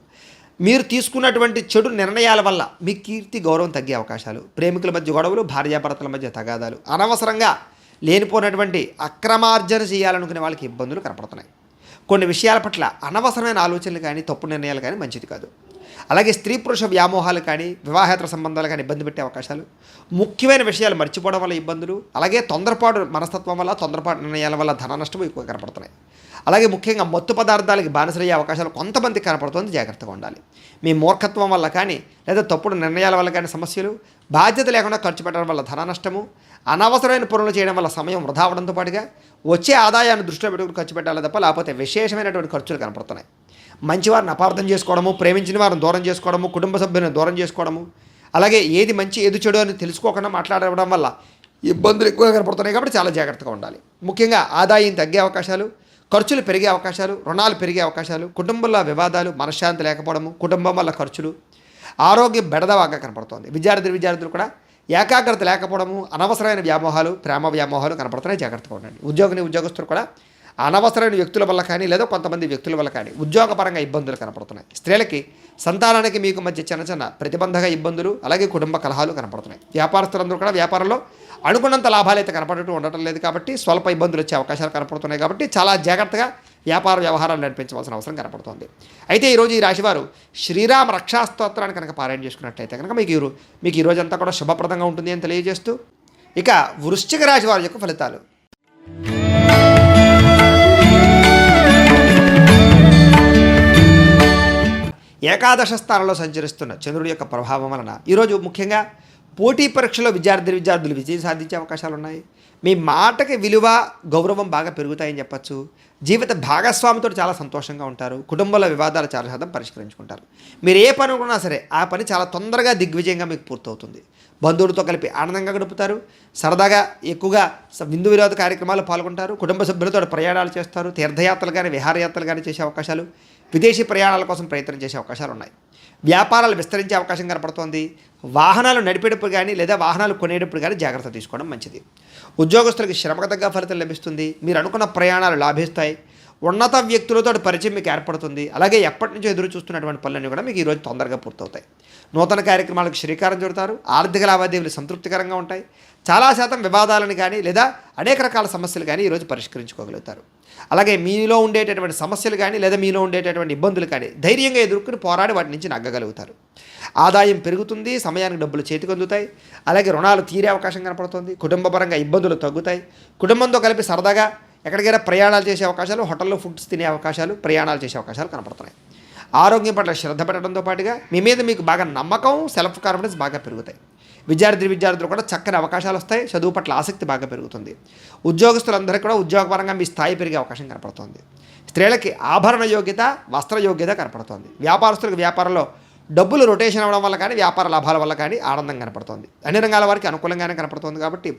మీరు తీసుకున్నటువంటి చెడు నిర్ణయాల వల్ల మీ కీర్తి గౌరవం తగ్గే అవకాశాలు, ప్రేమికుల మధ్య గొడవలు, భార్యాభర్తల మధ్య తగాదాలు, అనవసరంగా లేనిపోయినటువంటి అక్రమార్జన చేయాలనుకునే వాళ్ళకి ఇబ్బందులు కనపడుతున్నాయి. కొన్ని విషయాల పట్ల అనవసరమైన ఆలోచనలు కానీ, తప్పు నిర్ణయాలు కానీ మంచిది కాదు. అలాగే స్త్రీ పురుష వ్యామోహాలు కానీ, వివాహేతర సంబంధాలు కానీ ఇబ్బంది పెట్టే అవకాశాలు, ముఖ్యమైన విషయాలు మర్చిపోవడం వల్ల ఇబ్బందులు, అలాగే తొందరపాటు మనస్తత్వం వల్ల, తొందరపాటు నిర్ణయాల వల్ల ధన నష్టం ఎక్కువ కనపడుతున్నాయి. అలాగే ముఖ్యంగా మత్తు పదార్థాలకి బానిసలయ్యే అవకాశాలు కొంతమందికి కనపడుతుంది, జాగ్రత్తగా ఉండాలి. మీ మూర్ఖత్వం వల్ల కానీ, లేదా తప్పుడు నిర్ణయాల వల్ల కానీ సమస్యలు, బాధ్యత లేకుండా ఖర్చు పెట్టడం వల్ల ధన నష్టము, అనవసరమైన పనులు చేయడం వల్ల సమయం వృధా అవడంతో పాటుగా వచ్చే ఆదాయాన్ని దృష్టిలో పెట్టుకుని ఖర్చు పెట్టాలి తప్ప లేకపోతే విశేషమైనటువంటి ఖర్చులు కనపడుతున్నాయి. మంచివారిని అపార్థం చేసుకోవడము, ప్రేమించిన వారిని దూరం చేసుకోవడము, కుటుంబ సభ్యులను దూరం చేసుకోవడము, అలాగే ఏది మంచి ఏది చెడు అని తెలుసుకోకుండా మాట్లాడడం వల్ల ఇబ్బందులు ఎక్కువగా కనపడుతున్నాయి. కాబట్టి చాలా జాగ్రత్తగా ఉండాలి. ముఖ్యంగా ఆదాయం తగ్గే అవకాశాలు, ఖర్చులు పెరిగే అవకాశాలు, రుణాలు పెరిగే అవకాశాలు, కుటుంబంలో వివాదాలు, మనశ్శాంతి లేకపోవడము, కుటుంబం వల్ల ఖర్చులు, ఆరోగ్యం బెడదవాగా కనపడుతోంది. విద్యార్థులు కూడా ఏకాగ్రత లేకపోవడము, అనవసరమైన వ్యామోహాలు, ప్రేమ వ్యామోహాలు కనపడుతున్నాయి, జాగ్రత్తగా ఉండండి. ఉద్యోగస్తులు కూడా అనవసరమైన వ్యక్తుల వల్ల కానీ, లేదా కొంతమంది వ్యక్తుల వల్ల కానీ ఉద్యోగపరంగా ఇబ్బందులు కనపడుతున్నాయి. స్త్రీలకి సంతానానికి మీకు మధ్య చిన్న ప్రతిబంధక ఇబ్బందులు, అలాగే కుటుంబ కలహాలు కనపడుతున్నాయి. వ్యాపారస్తులందరూ కూడా వ్యాపారంలో అనుకున్నంత లాభాలు అయితే కనపడటం ఉండటం లేదు కాబట్టి స్వల్ప ఇబ్బందులు వచ్చే అవకాశాలు కనపడుతున్నాయి. కాబట్టి చాలా జాగ్రత్తగా వ్యాపార వ్యవహారాలు నడిపించవలసిన అవసరం కనపడుతుంది. అయితే ఈరోజు ఈ రాశివారు శ్రీరామ రక్షాస్తోత్రాన్ని కనుక పారాయణ చేసుకున్నట్లయితే కనుక మీకు ఈ రోజంతా కూడా శుభప్రదంగా ఉంటుంది అని తెలియజేస్తూ, ఇక వృశ్చిక రాశి వారి యొక్క ఫలితాలు. ఏకాదశ స్థానంలో సంచరిస్తున్న చంద్రుడి యొక్క ప్రభావం వలన ఈరోజు ముఖ్యంగా పోటీ పరీక్షలో విద్యార్థులు విజయం సాధించే అవకాశాలు ఉన్నాయి. మీ మాటకి విలువ, గౌరవం బాగా పెరుగుతాయని చెప్పచ్చు. జీవిత భాగస్వామితో చాలా సంతోషంగా ఉంటారు. కుటుంబంలో వివాదాలు చాలా శాతం పరిష్కరించుకుంటారు. మీరు ఏ పని అనుకున్నా సరే ఆ పని చాలా తొందరగా దిగ్విజయంగా మీకు పూర్తవుతుంది. బంధువులతో కలిపి ఆనందంగా గడుపుతారు. సరదాగా ఎక్కువగా విందు వినోద కార్యక్రమాలు పాల్గొంటారు. కుటుంబ సభ్యులతో ప్రయాణాలు చేస్తారు. తీర్థయాత్రలు కానీ, విహారయాత్రలు కానీ చేసే అవకాశాలు, విదేశీ ప్రయాణాల కోసం ప్రయత్నం చేసే అవకాశాలు ఉన్నాయి. వ్యాపారాలు విస్తరించే అవకాశం కనపడుతోంది. వాహనాలు నడిపేటప్పుడు కానీ, లేదా వాహనాలు కొనేటప్పుడు కానీ జాగ్రత్త తీసుకోవడం మంచిది. ఉద్యోగస్తులకు శ్రమకు తగ్గ ఫలితం లభిస్తుంది. మీరు అనుకున్న ప్రయాణాలు లాభిస్తాయి. ఉన్నత వ్యక్తులతో పరిచయం మీకు ఏర్పడుతుంది. అలాగే ఎప్పటి నుంచో ఎదురు చూస్తున్నటువంటి పనులన్నీ కూడా మీకు ఈరోజు తొందరగా పూర్తవుతాయి. నూతన కార్యక్రమాలకు శ్రీకారం చుడతారు. ఆర్థిక లావాదేవీలు సంతృప్తికరంగా ఉంటాయి. చాలా శాతం వివాదాలను కానీ, లేదా అనేక రకాల సమస్యలు కానీ ఈరోజు పరిష్కరించుకోగలుగుతారు. అలాగే మీలో ఉండేటటువంటి సమస్యలు కానీ, లేదా మీలో ఉండేటటువంటి ఇబ్బందులు కానీ ధైర్యంగా ఎదుర్కొని పోరాడి వాటి నుంచి నగ్గగలుగుతారు. ఆదాయం పెరుగుతుంది. సమయానికి డబ్బులు చేతికి అందుతాయి. అలాగే రుణాలు తీరే అవకాశం కనపడుతుంది. కుటుంబపరంగా ఇబ్బందులు తగ్గుతాయి. కుటుంబంతో కలిపి సరదాగా ఎక్కడికైనా ప్రయాణాలు చేసే అవకాశాలు, హోటల్లో ఫుడ్స్ తినే అవకాశాలు, ప్రయాణాలు చేసే అవకాశాలు కనపడుతున్నాయి. ఆరోగ్యం పట్ల శ్రద్ధ పెట్టడంతో పాటుగా మీ మీద మీకు బాగా నమ్మకం, సెల్ఫ్ కాన్ఫిడెన్స్ బాగా పెరుగుతాయి. విద్యార్థులు కూడా చక్కని అవకాశాలు వస్తాయి. చదువు పట్ల ఆసక్తి బాగా పెరుగుతుంది. ఉద్యోగస్తులందరికీ కూడా ఉద్యోగపరంగా మీ స్థాయి పెరిగే అవకాశం కనపడుతుంది. స్త్రీలకి ఆభరణ యోగ్యత, వస్త్ర యోగ్యత కనపడుతుంది. వ్యాపారస్తులకు వ్యాపారంలో డబ్బులు రొటేషన్ అవ్వడం వల్ల కానీ, వ్యాపార లాభాల వల్ల కానీ ఆనందం కనపడుతుంది. అన్ని రంగాల వారికి అనుకూలంగానే కనపడుతుంది. కాబట్టి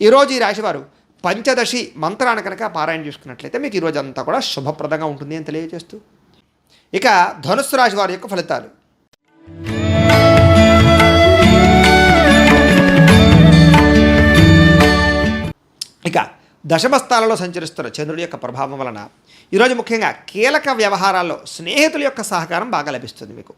ఈరోజు ఈ రాశివారు పంచదశి మంత్రాన్ని కనుక పారాయణ చేసుకున్నట్లయితే మీకు ఈరోజు అంతా కూడా శుభప్రదంగా ఉంటుంది అని తెలియజేస్తూ, ఇక ధనుస్సు రాశి వారి యొక్క ఫలితాలు. ఇక దశమ స్థానంలో సంచరిస్తున్న చంద్రుడి యొక్క ప్రభావం వలన ఈరోజు ముఖ్యంగా కీలక వ్యవహారాల్లో స్నేహితుల యొక్క సహకారం బాగా లభిస్తుంది. మీకు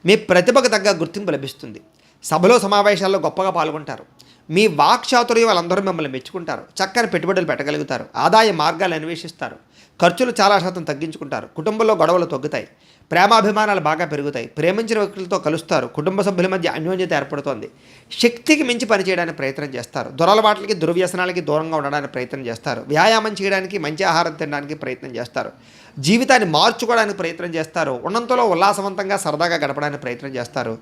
మీ ప్రతిభకు తగ్గ గుర్తింపు లభిస్తుంది. సభలో సమావేశాల్లో గొప్పగా పాల్గొంటారు. మీ వాక్చాతుర్యం వాళ్ళందరూ మిమ్మల్ని మెచ్చుకుంటారు. చక్కని పెట్టుబడులు పెట్టగలుగుతారు. ఆదాయ మార్గాలు అన్వేషిస్తారు. ఖర్చులు చాలా శాతం తగ్గించుకుంటారు. కుటుంబంలో గొడవలు తగ్గుతాయి. ప్రేమాభిమానాలు బాగా పెరుగుతాయి. ప్రేమించిన వ్యక్తులతో కలుస్తారు. కుటుంబ సభ్యుల మధ్య అన్యోన్యత ఏర్పడుతోంది. శక్తికి మించి పనిచేయడానికి ప్రయత్నం చేస్తారు. దురలవాట్లకి, దుర్వ్యసనాలకి దూరంగా ఉండడానికి ప్రయత్నం చేస్తారు. వ్యాయామం చేయడానికి, మంచి ఆహారం తినడానికి ప్రయత్నం చేస్తారు. జీవితాన్ని మార్చుకోవడానికి ప్రయత్నం చేస్తారు. ఉన్నంతలో ఉల్లాసవంతంగా సరదాగా గడపడానికి ప్రయత్నం చేస్తారు.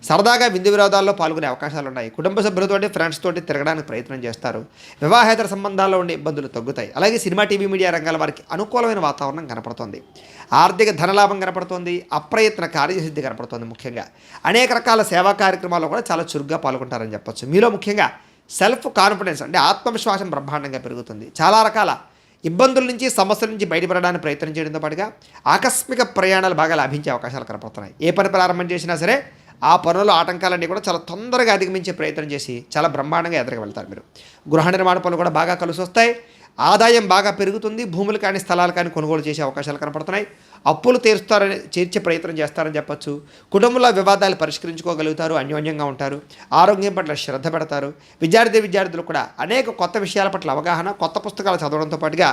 సరదాగా విందు విరోధాల్లో పాల్గొనే అవకాశాలు ఉన్నాయి. కుటుంబ సభ్యులతోటి, ఫ్రెండ్స్ తోటి తిరగడానికి ప్రయత్నం చేస్తారు. వివాహేతర సంబంధాల్లో ఉండే ఇబ్బందులు తగ్గుతాయి. అలాగే సినిమా, టీవీ, మీడియా రంగాల వారికి అనుకూలమైన వాతావరణం కనపడుతుంది. ఆర్థిక ధనలాభం కనపడుతుంది. అప్రయత్న కార్యసిద్ధి కనపడుతుంది. ముఖ్యంగా అనేక రకాల సేవా కార్యక్రమాల్లో కూడా చాలా చురుగ్గా పాల్గొంటారని చెప్పొచ్చు. మీలో ముఖ్యంగా సెల్ఫ్ కాన్ఫిడెన్స్ అంటే ఆత్మవిశ్వాసం బ్రహ్మాండంగా పెరుగుతుంది. చాలా రకాల ఇబ్బందుల నుంచి, సమస్యల నుంచి బయటపడడానికి ప్రయత్నం చేయడంతో పాటుగా ఆకస్మిక ప్రయాణాలు బాగా లాభించే అవకాశాలు కనపడుతున్నాయి. ఏ పని ప్రారంభం చేసినా సరే ఆ పనుల ఆటంకాలన్నీ కూడా చాలా తొందరగా అధిగమించే ప్రయత్నం చేసి చాలా బ్రహ్మాండంగా ఎదురుగా వెళ్తారు. మీరు గృహ నిర్మాణ పనులు కూడా బాగా కలిసి వస్తాయి. ఆదాయం బాగా పెరుగుతుంది. భూములు కానీ, స్థలాలు కానీ కొనుగోలు చేసే అవకాశాలు కనపడుతున్నాయి. అప్పులు తీర్చే ప్రయత్నం చేస్తారని చెప్పచ్చు. కుటుంబంలో వివాదాలు పరిష్కరించుకోగలుగుతారు. అన్యోన్యంగా ఉంటారు. ఆరోగ్యం పట్ల శ్రద్ధ పెడతారు. విద్యార్థులు కూడా అనేక కొత్త విషయాల పట్ల అవగాహన, కొత్త పుస్తకాలు చదవడంతో పాటుగా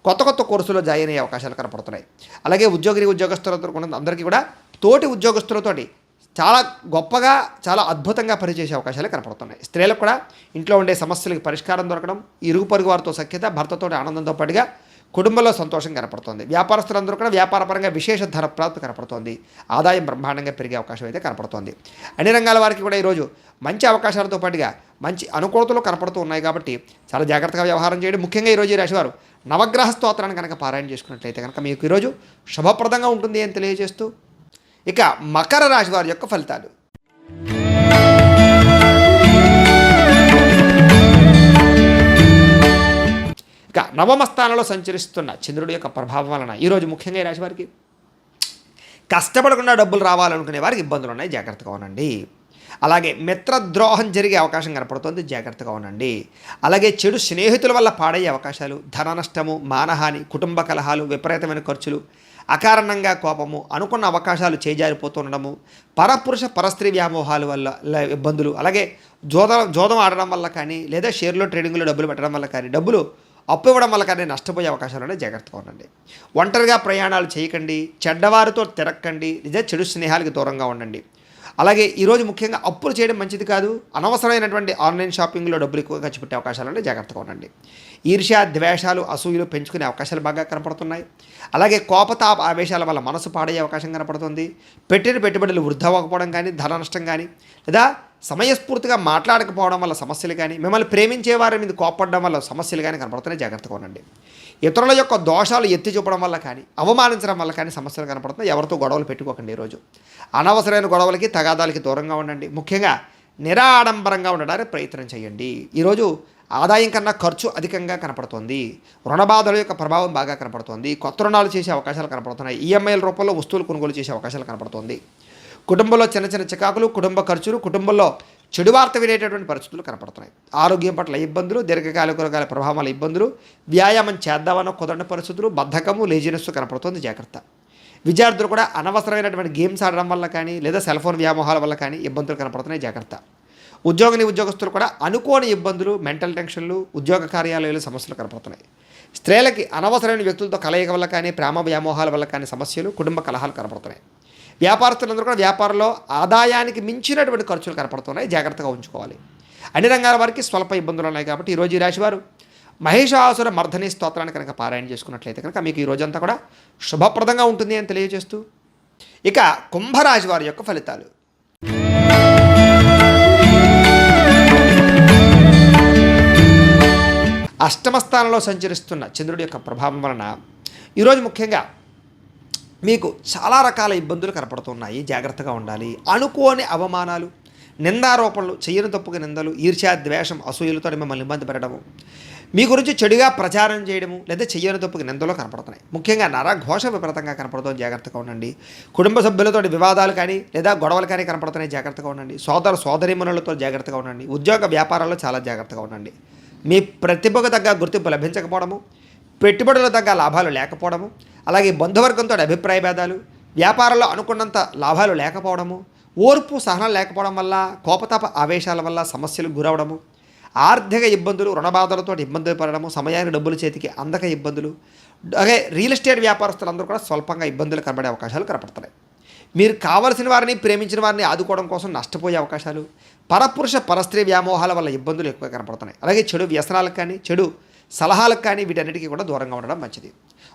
కొత్త కోర్సులో జాయిన్ అయ్యే అవకాశాలు కనపడుతున్నాయి. అలాగే ఉద్యోగస్తులతో అందరికీ కూడా తోటి ఉద్యోగస్తులతోటి చాలా గొప్పగా, చాలా అద్భుతంగా పనిచేసే అవకాశాలు కనపడుతున్నాయి. స్త్రీలకు కూడా ఇంట్లో ఉండే సమస్యలకు పరిష్కారం దొరకడం, ఇరుగు పొరుగు వారితో సఖ్యత, భర్తతో ఆనందంతో పాటుగా కుటుంబంలో సంతోషం కనపడుతుంది. వ్యాపారస్తులందరూ కూడా వ్యాపారపరంగా విశేష ధన ప్రాప్తి కనపడుతోంది. ఆదాయం బ్రహ్మాండంగా పెరిగే అవకాశం అయితే కనపడుతోంది. అన్ని రంగాల వారికి కూడా ఈరోజు మంచి అవకాశాలతో పాటుగా మంచి అనుకూలతలు కనపడుతూ ఉన్నాయి. కాబట్టి చాలా జాగ్రత్తగా వ్యవహారం చేయడం. ముఖ్యంగా ఈరోజు ఈ రాశివారు నవగ్రహ స్తోత్రాన్ని కనుక పారాయణ చేసుకున్నట్లయితే కనుక మీకు ఈరోజు శుభప్రదంగా ఉంటుంది అని తెలియజేస్తూ, ఇక మకర రాశి వారి యొక్క ఫలితాలు. ఇక నవమ స్థానంలో సంచరిస్తున్న చంద్రుడి యొక్క ప్రభావం వలన ఈరోజు ముఖ్యంగా ఈ రాశి వారికి కష్టపడకుండా డబ్బులు రావాలనుకునే వారికి ఇబ్బందులు ఉన్నాయి. జాగ్రత్తగా ఉండండి. అలాగే మిత్రద్రోహం జరిగే అవకాశం కనపడుతుంది. జాగ్రత్తగా ఉండండి. అలాగే చెడు స్నేహితుల వల్ల పాడయ్యే అవకాశాలు, ధన నష్టము, మానహాని, కుటుంబ కలహాలు, విపరీతమైన ఖర్చులు, అకారణంగా కోపము, అనుకున్న అవకాశాలు చేజారిపోతుండడము, పరపురుష పరస్త్రీ వ్యామోహాల వల్ల ఇబ్బందులు, అలాగే జోదం ఆడడం వల్ల కానీ, లేదా షేర్లో ట్రేడింగ్లో డబ్బులు పెట్టడం వల్ల కానీ, డబ్బులు అప్పు ఇవ్వడం వల్ల కానీ నష్టపోయే అవకాశాలు ఉన్నాయి. జాగ్రత్తగా ఉండండి. ఒంటరిగా ప్రయాణాలు చేయకండి. చెడ్డవారితో తిరక్కండి. లేదా చెడు స్నేహాలకి దూరంగా ఉండండి. అలాగే ఈరోజు ముఖ్యంగా అప్పులు చేయడం మంచిది కాదు. అనవసరమైనటువంటి ఆన్లైన్ షాపింగ్లో డబ్బులు ఎక్కువ ఖర్చు పెట్టే అవకాశాలు ఉన్నాయి. జాగ్రత్తగా ఉండండి. ఈర్ష్య, ద్వేషాలు, అసూయలు పెంచుకునే అవకాశాలు బాగా కనపడుతున్నాయి. అలాగే కోపతాప ఆవేశాల వల్ల మనసు పాడయ్యే అవకాశం కనపడుతుంది. పెట్టిన పెట్టుబడులు వృద్ధా అవ్వకపోవడం కానీ, ధన నష్టం కానీ, లేదా సమయస్ఫూర్తిగా మాట్లాడకపోవడం వల్ల సమస్యలు కానీ, మిమ్మల్ని ప్రేమించే వారి మీద కోపడడం వల్ల సమస్యలు కానీ కనపడుతున్నాయి. జాగ్రత్తగా ఉండండి. ఇతరుల యొక్క దోషాలు ఎత్తి చూపడం వల్ల కానీ, అవమానించడం వల్ల కానీ సమస్యలు కనపడుతున్నాయి. ఎవరితో గొడవలు పెట్టుకోకండి. ఈరోజు అనవసరమైన గొడవలకి, తగాదాలకి దూరంగా ఉండండి. ముఖ్యంగా నిరాడంబరంగా ఉండడానికి ప్రయత్నం చేయండి. ఈరోజు ఆదాయం కన్నా ఖర్చు అధికంగా కనపడుతోంది. రుణబాధల యొక్క ప్రభావం బాగా కనపడుతోంది. కొత్త రుణాలు చేసే అవకాశాలు కనపడుతున్నాయి. ఈఎంఐల రూపంలో వస్తువులు కొనుగోలు చేసే అవకాశాలు కనపడుతోంది. కుటుంబంలో చిన్న చిన్న చికాకులు, కుటుంబ ఖర్చులు, కుటుంబంలో చెడు వార్త వినేటటువంటి పరిస్థితులు కనపడుతున్నాయి. ఆరోగ్యం పట్ల ఇబ్బందులు, దీర్ఘకాలిక ప్రభావాల ఇబ్బందులు, వ్యాయామం చేద్దామన్న కుదరని పరిస్థితులు, బద్ధకము, లేజినెస్ కనపడుతుంది. జాగ్రత్త. విద్యార్థులు కూడా అనవసరమైనటువంటి గేమ్స్ ఆడడం వల్ల కానీ, లేదా సెల్ ఫోన్ వ్యామోహాల వల్ల కానీ ఇబ్బందులు కనపడుతున్నాయి. జాగ్రత్త. ఉద్యోగస్తులు కూడా అనుకోని ఇబ్బందులు, మెంటల్ టెన్షన్లు, ఉద్యోగ కార్యాలయాలు సమస్యలు కనపడుతున్నాయి. స్త్రీలకి అనవసరమైన వ్యక్తులతో కలయిక వల్ల కానీ, ప్రేమ వ్యామోహాల వల్ల కానీ సమస్యలు, కుటుంబ కలహాలు కనపడుతున్నాయి. వ్యాపారస్తులందరూ కూడా వ్యాపారంలో ఆదాయానికి మించినటువంటి ఖర్చులు కనపడుతున్నాయి. జాగ్రత్తగా ఉంచుకోవాలి. అన్ని రంగాల వారికి స్వల్ప ఇబ్బందులు ఉన్నాయి. కాబట్టి ఈరోజు ఈ రాశివారు మహిషాసుర మర్ధని స్తోత్రాన్ని కనుక పారాయణ చేసుకున్నట్లయితే కనుక మీకు ఈ రోజంతా కూడా శుభప్రదంగా ఉంటుంది అని తెలియజేస్తూ, ఇక కుంభరాశి వారి యొక్క ఫలితాలు. అష్టమ స్థానంలో సంచరిస్తున్న చంద్రుడి యొక్క ప్రభావం వలన ఈరోజు ముఖ్యంగా మీకు చాలా రకాల ఇబ్బందులు కనపడుతున్నాయి. జాగ్రత్తగా ఉండాలి. అనుకోని అవమానాలు, నిందారోపణలు, చెయ్యని తప్పుగా నిందలు, ఈర్ష్య, ద్వేషం, అసూయలతో మిమ్మల్ని ఇబ్బంది పెట్టడము, మీ గురించి చెడుగా ప్రచారం చేయడము, లేదా చెయ్యని తప్పుగా నిందలో కనపడుతున్నాయి. ముఖ్యంగా నరఘోష విపరీతంగా కనపడుతుంది. జాగ్రత్తగా ఉండండి. కుటుంబ సభ్యులతో వివాదాలు కానీ లేదా గొడవలు కానీ కనపడుతున్నాయి. జాగ్రత్తగా ఉండండి. సోదరీమణులతో జాగ్రత్తగా ఉండండి. ఉద్యోగ వ్యాపారాల్లో చాలా జాగ్రత్తగా ఉండండి. మీ ప్రతిభకు తగ్గ గుర్తింపు లభించకపోవడము, పెట్టుబడుల తగ్గ లాభాలు లేకపోవడము, అలాగే బంధువర్గంతో అభిప్రాయ భేదాలు, వ్యాపారంలో అనుకున్నంత లాభాలు లేకపోవడము, ఓర్పు సహనం లేకపోవడం వల్ల, కోపతాప ఆవేశాల వల్ల సమస్యలు గురవడము, ఆర్థిక ఇబ్బందులు, రుణబాధలతో ఇబ్బందులు పడడము, సమయానికి డబ్బులు చేతికి అందక ఇబ్బందులు, అలాగే రియల్ ఎస్టేట్ వ్యాపారస్తులందరూ కూడా స్వల్పంగా ఇబ్బందులు కనబడే అవకాశాలు కనపడుతున్నాయి. మీరు కావలసిన వారిని, ప్రేమించిన వారిని ఆదుకోవడం కోసం నష్టపోయే అవకాశాలు, పరపురుష పరస్త్రీ వ్యామోహాల వల్ల ఇబ్బందులు ఎక్కువ కనపడుతున్నాయి. అలాగే చెడు వ్యసనాలకు కానీ, చెడు సలహాలకు కానీ వీటన్నిటికీ కూడా దూరంగా ఉండడం మంచిది.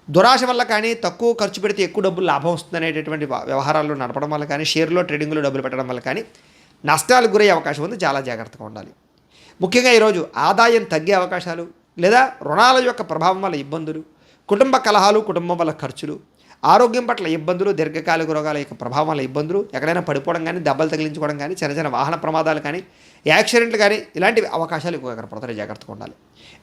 దురాశ వల్ల కానీ, తక్కువ ఖర్చు పెడితే ఎక్కువ డబ్బులు లాభం వస్తుందనేటటువంటి వ్యవహారాలు నడపడం వల్ల కానీ, షేర్లో ట్రేడింగ్లో డబ్బులు పెట్టడం వల్ల కానీ నష్టాలకు గురయ్యే అవకాశం ఉంది. చాలా జాగ్రత్తగా ఉండాలి. ముఖ్యంగా ఈరోజు ఆదాయం తగ్గే అవకాశాలు, లేదా రుణాల యొక్క ప్రభావం వల్ల ఇబ్బందులు, కుటుంబ కలహాలు, కుటుంబం వల్ల ఖర్చులు, ఆరోగ్యం పట్ల ఇబ్బందులు, దీర్ఘకాలిక రోగాల యొక్క ప్రభావం వల్ల ఇబ్బందులు, ఎక్కడైనా పడిపోవడం కానీ, దెబ్బలు తగిలించుకోవడం కానీ, చిన్న చిన్న వాహన ప్రమాదాలు కానీ, యాక్సిడెంట్లు కానీ, ఇలాంటి అవకాశాలు ఎక్కువగా కనపడతాయి. జాగ్రత్తగా ఉండాలి.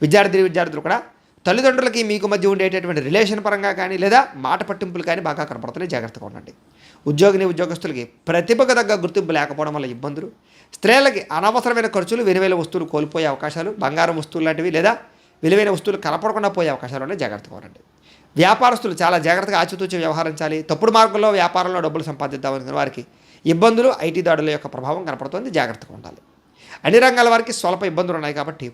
విద్యార్థులు కూడా తల్లిదండ్రులకి మీకు మధ్య ఉండేటటువంటి రిలేషన్ పరంగా కానీ, లేదా మాట పట్టింపులు కానీ బాగా కనపడుతున్నాయి. జాగ్రత్తగా ఉండండి. ఉద్యోగస్తులకి ప్రతిభకు తగ్గ గుర్తింపు లేకపోవడం వల్ల ఇబ్బందులు, స్త్రీలకి అనవసరమైన ఖర్చులు, విలువైన వస్తువులు కోల్పోయే అవకాశాలు, బంగారం వస్తువులు లాంటివి లేదా విలువైన వస్తువులు కనపడకుండా పోయే అవకాశాలు ఉన్నాయి. జాగ్రత్తగా ఉండండి. వ్యాపారస్తులు చాలా జాగ్రత్తగా ఆచితూచి వ్యవహరించాలి. తప్పుడు మార్గంలో వ్యాపారంలో డబ్బులు సంపాదిద్దామనుకున్న వారికి ఇబ్బందులు, ఐటీ దాడుల యొక్క ప్రభావం కనపడుతుంది. జాగ్రత్తగా ఉండాలి. అన్ని రంగాల వారికి స్వల్ప ఇబ్బందులు ఉన్నాయి. కాబట్టి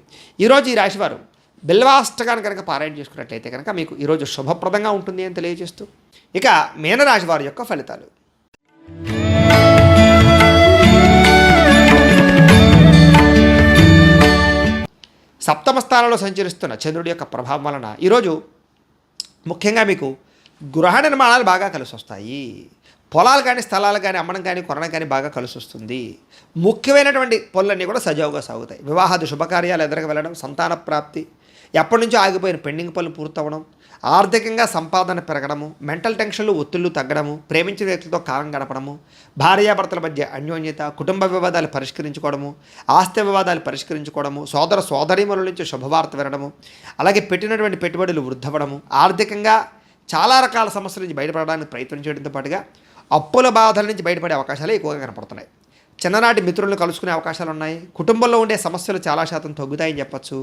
ఈరోజు ఈ రాశివారు బిల్వాష్టకాన్ని కనుక పారాయణ చేసుకున్నట్లయితే కనుక మీకు ఈరోజు శుభప్రదంగా ఉంటుంది అని తెలియజేస్తూ, ఇక మీనరాశి వారి యొక్క ఫలితాలు. సప్తమ స్థానంలో సంచరిస్తున్న చంద్రుడి యొక్క ప్రభావం వలన ఈరోజు ముఖ్యంగా మీకు గృహ నిర్మాణాలు బాగా కలిసి వస్తాయి. పొలాలు కానీ, స్థలాలు కానీ అమ్మడం కానీ, కొనడం కానీ బాగా కలిసి వస్తుంది. ముఖ్యమైనటువంటి పనులన్నీ కూడా సజావుగా సాగుతాయి. వివాహాది శుభకార్యాలు ఎదురుగా వెళ్ళడం, సంతాన ప్రాప్తి, ఎప్పటి నుంచో ఆగిపోయిన పెండింగ్ పనులు పూర్తవడం, ఆర్థికంగా సంపాదన పెరగడము, మెంటల్ టెన్షన్లు, ఒత్తిళ్లు తగ్గడము, ప్రేమించిన వ్యక్తులతో కాలం గడపడము, భార్యాభర్తల మధ్య అన్యోన్యత, కుటుంబ వివాదాలు పరిష్కరించుకోవడము, ఆస్తి వివాదాలు పరిష్కరించుకోవడము, సోదరీమణుల నుంచి శుభవార్త వినడము, అలాగే పెట్టినటువంటి పెట్టుబడులు వృద్ధవడము, ఆర్థికంగా చాలా రకాల సమస్యల నుంచి బయటపడడానికి ప్రయత్నం చేయడంతో పాటుగా అప్పుల బాధల నుంచి బయటపడే అవకాశాలు ఎక్కువగా కనపడుతున్నాయి. చిన్ననాటి మిత్రులను కలుసుకునే అవకాశాలు ఉన్నాయి. కుటుంబంలో ఉండే సమస్యలు చాలా శాతం తగ్గుతాయని చెప్పచ్చు.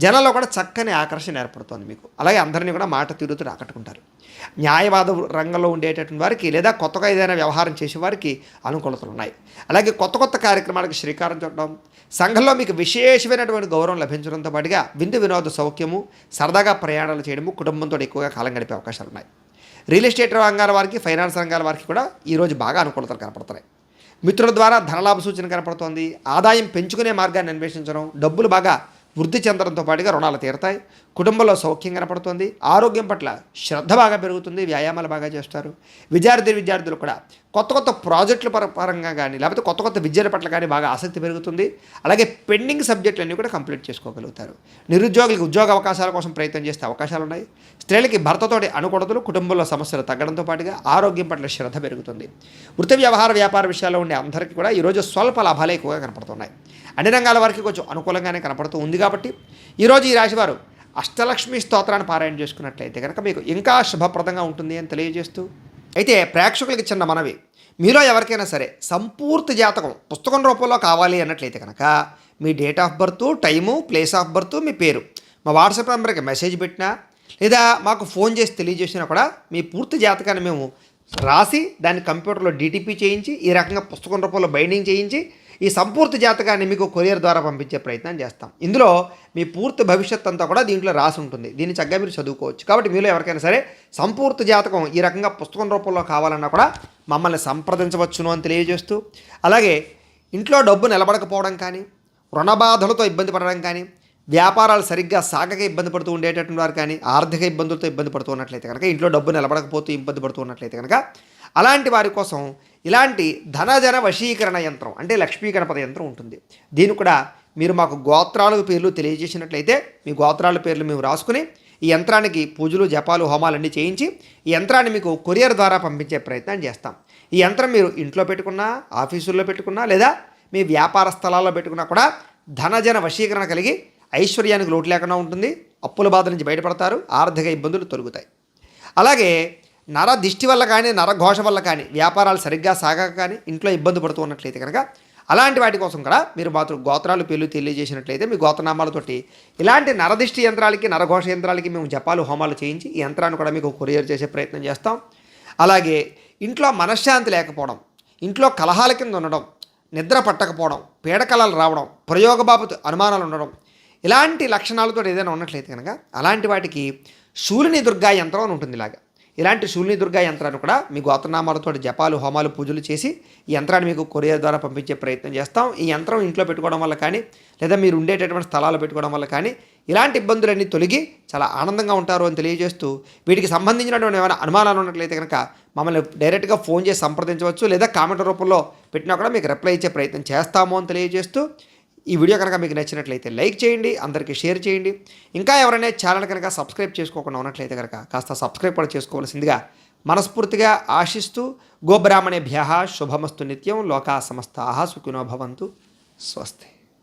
జనాల్లో కూడా చక్కని ఆకర్షణ ఏర్పడుతుంది మీకు. అలాగే అందరినీ కూడా మాట తీరుతూ ఆకట్టుకుంటారు. న్యాయవాద రంగంలో ఉండేటటువంటి వారికి, లేదా కొత్తగా ఏదైనా వ్యవహారం చేసే వారికి అనుకూలతలు ఉన్నాయి. అలాగే కొత్త కార్యక్రమాలకు శ్రీకారం చుట్టడం, సంఘంలో మీకు విశేషమైనటువంటి గౌరవం లభించడంతో పాటుగా విందు వినోద సౌఖ్యము, సరదాగా ప్రయాణాలు చేయడము, కుటుంబంతో ఎక్కువగా కాలం గడిపే అవకాశాలు ఉన్నాయి. రియల్ ఎస్టేట్ రంగాల వారికి, ఫైనాన్స్ రంగాల వారికి కూడా ఈరోజు బాగా అనుకూలతలు కనపడుతున్నాయి. మిత్రుల ద్వారా ధనలాభ సూచన కనపడుతోంది. ఆదాయం పెంచుకునే మార్గాన్ని అన్వేషించడం, డబ్బులు బాగా వృద్ధి చెందడంతో పాటుగా రుణాలు తీరతాయి. కుటుంబంలో సౌఖ్యం కనపడుతుంది. ఆరోగ్యం పట్ల శ్రద్ధ బాగా పెరుగుతుంది. వ్యాయామాలు బాగా చేస్తారు. విద్యార్థులు కూడా కొత్త ప్రాజెక్టుల పరంగా కానీ, లేకపోతే కొత్త విద్యల పట్ల కానీ బాగా ఆసక్తి పెరుగుతుంది. అలాగే పెండింగ్ సబ్జెక్టులన్నీ కూడా కంప్లీట్ చేసుకోగలుగుతారు. నిరుద్యోగులకు ఉద్యోగ అవకాశాల కోసం ప్రయత్నం చేసే అవకాశాలు ఉన్నాయి. స్త్రీలకి భర్తతోటి అనుకూలతలు, కుటుంబంలో సమస్యలు తగ్గడంతో పాటుగా ఆరోగ్యం పట్ల శ్రద్ధ పెరుగుతుంది. వృత్తి వ్యాపార విషయాల్లో ఉండే అందరికీ కూడా ఈరోజు స్వల్ప లాభాలే ఎక్కువగా కనపడుతున్నాయి. అన్ని రంగాల వారికి కొంచెం అనుకూలంగానే కనపడుతూ ఉంది. కాబట్టి ఈరోజు ఈ రాశివారు అష్టలక్ష్మి స్తోత్రాన్ని పారాయణ చేసుకున్నట్లయితే కనుక మీకు ఇంకా శుభప్రదంగా ఉంటుంది అని తెలియజేస్తూ, అయితే ప్రేక్షకులకి చిన్న మనవి, మీలో ఎవరికైనా సరే సంపూర్తి జాతకం పుస్తకం రూపంలో కావాలి అన్నట్లయితే కనుక మీ date of birth, time, place of birth, మీ పేరు మా వాట్సాప్ నెంబర్కి మెసేజ్ పెట్టినా, లేదా మాకు ఫోన్ చేసి తెలియజేసినా కూడా మీ పూర్తి జాతకాన్ని మేము రాసి దాన్ని కంప్యూటర్లో డీటీపీ చేయించి, ఈ రకంగా పుస్తకం రూపంలో బైండింగ్ చేయించి ఈ సంపూర్తి జాతకాన్ని మీకు కొరియర్ ద్వారా పంపించే ప్రయత్నం చేస్తాం. ఇందులో మీ పూర్తి భవిష్యత్ అంతా కూడా దీంట్లో రాసి ఉంటుంది. దీన్ని చక్కగా మీరు చదువుకోవచ్చు. కాబట్టి మీలో ఎవరికైనా సరే సంపూర్తి జాతకం ఈ రకంగా పుస్తకం రూపంలో కావాలన్నా కూడా మమ్మల్ని సంప్రదించవచ్చును అని తెలియజేస్తూ, అలాగే ఇంట్లో డబ్బు నిలబడకపోవడం కానీ, రుణబాధలతో ఇబ్బంది పడడం కానీ, వ్యాపారాలు సరిగ్గా సాగక ఇబ్బంది పడుతూ ఉండేటటువంటి వారు కానీ, ఆర్థిక ఇబ్బందులతో ఇబ్బంది పడుతూ ఉన్నట్లయితే కనుక, ఇంట్లో డబ్బు నిలబడకపోతూ ఇబ్బంది పడుతూ ఉన్నట్లయితే కనుక, అలాంటి వారి కోసం ఇలాంటి ధనజన వశీకరణ యంత్రం అంటే లక్ష్మీ గణపతి యంత్రం ఉంటుంది. దీన్ని కూడా మీరు మాకు గోత్రాల పేర్లు తెలియజేసినట్లయితే మీ గోత్రాల పేర్లు మేము రాసుకుని ఈ యంత్రానికి పూజలు జపాలు హోమాలన్నీ చేయించి ఈ యంత్రాన్ని మీకు కొరియర్ ద్వారా పంపించే ప్రయత్నం చేస్తాం. ఈ యంత్రం మీరు ఇంట్లో పెట్టుకున్నా, ఆఫీసుల్లో పెట్టుకున్నా, లేదా మీ వ్యాపార స్థలాల్లో పెట్టుకున్నా కూడా ధనజన వశీకరణ కలిగి ఐశ్వర్యానికి లోటు లేకుండా ఉంటుంది. అప్పుల బాధ నుంచి బయటపడతారు. ఆర్థిక ఇబ్బందులు తొలగుతాయి. అలాగే నర దిష్టి వల్ల కానీ, నరఘోష వల్ల కానీ, వ్యాపారాలు సరిగ్గా సాగక కానీ ఇంట్లో ఇబ్బంది పడుతూ ఉన్నట్లయితే కనుక అలాంటి వాటి కోసం కూడా మీరు మాత్రం గోత్రాలు పేర్లు తెలియజేసినట్లయితే మీ గోత్రనామాలతోటి ఇలాంటి నరదిష్టి యంత్రాలకి, నరఘోష యంత్రాలకి మేము జపాలు హోమాలు చేయించి ఈ యంత్రాన్ని కూడా మీకు కొరియర్ చేసే ప్రయత్నం చేస్తాం. అలాగే ఇంట్లో మనశ్శాంతి లేకపోవడం, ఇంట్లో కలహాల కింద ఉండడం, నిద్ర పట్టకపోవడం, పీడకలలు రావడం, ప్రయోగ బాబతు అనుమానాలు ఉండడం, ఇలాంటి లక్షణాలతో ఏదైనా ఉన్నట్లయితే కనుక అలాంటి వాటికి శూలిని దుర్గా యంత్రం అని ఉంటుంది. ఇలాంటి శూలిని దుర్గా యంత్రాన్ని కూడా మీ గోత్రనామాలతో జపాలు హోమాలు పూజలు చేసి ఈ యంత్రాన్ని మీకు కొరియర్ ద్వారా పంపించే ప్రయత్నం చేస్తాం. ఈ యంత్రం ఇంట్లో పెట్టుకోవడం వల్ల కానీ, లేదా మీరు ఉండేటటువంటి స్థలాలు పెట్టుకోవడం వల్ల కానీ ఇలాంటి ఇబ్బందులన్నీ తొలగి చాలా ఆనందంగా ఉంటారు అని తెలియజేస్తూ, వీటికి సంబంధించినటువంటి ఏమైనా అనుమానాలు ఉన్నట్లయితే కనుక మమ్మల్ని డైరెక్ట్గా ఫోన్ చేసి సంప్రదించవచ్చు, లేదా కామెంట్ రూపంలో పెట్టినా కూడా మీకు రిప్లై ఇచ్చే ప్రయత్నం చేస్తాము అని తెలియజేస్తూ, ఈ వీడియో కనుక మీకు నచ్చినట్లయితే లైక్ చేయండి, అందరికీ షేర్ చేయండి. ఇంకా ఎవరైనా ఛానల్ కనుక సబ్స్క్రైబ్ చేసుకోకుండా ఉన్నట్లయితే కనుక కాస్త సబ్స్క్రైబ్ కూడా చేసుకోవాల్సిందిగా మనస్ఫూర్తిగా ఆశిస్తూ, గోబ్రాహ్మణేభ్యః శుభమస్తు నిత్యం, లోకా సమస్తాః సుఖినో భవంతు. స్వస్తి.